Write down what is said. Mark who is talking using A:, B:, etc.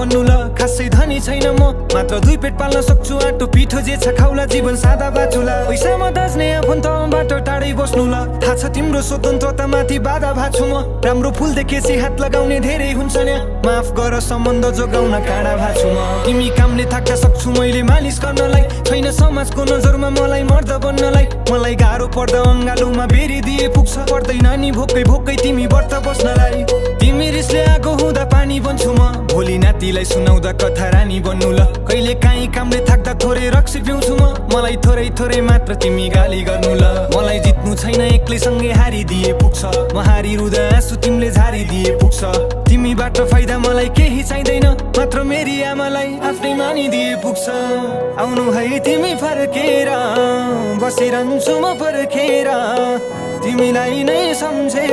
A: बन्नु ल। खासै धनी छैन म, मात्र 2 पेट पाल्न सक्छु। आटो पिठो जे छ खाउला, जीवन सादा बाचुला। पैसामा दाज्ने आफन्तबाट टाढै बस्नु ल। थाहा छ तिम्रो स्वतन्त्रता माथि बाधा भाछु म। राम्रो फुल देखेपछि हात लगाउने धेरै हुन्छ नि। माफ गर सम्बन्ध जोगाउन काँडा भाछु म। तिमी कामले थाक्दा सक्छु मैले मालिस गर्नलाई। छैन समाजको नजरमा मलाई मर्द बन्नलाई। मलाई गाह्रो पर्दा अङ्गालोमा बेरी दिए पुग्छ। पर्दैन नि भोकै भोकै तिमी व्रत बस्नलाई। तिमी रिसले आगो हुँदा पानी बन्छु म। भोलि नातिलाई सुनाउँदा कथा रानी बन्नु ल। कहिले काहीँ कामले थाक्दा थोरै रक्सी पिउँछु म। मलाई थोरै थोरै मात्र तिमी गाली गर्नु ल। मलाई जित्नु छैन एक्लैसँगै हारिदिए पुग्छ। म हारिरुँदा आँसु तिमीले झारिदिए पुग्छ। तिमीबाट फाइदा मलाई केही चाहिँदैन, मात्र मेरी आमालाई आफ्नै मानिदिए पुग्छ। आउनु है तिमी फर्केर, बसिरहन्छु म पर्खेर, तिमीलाई नै सम्झे।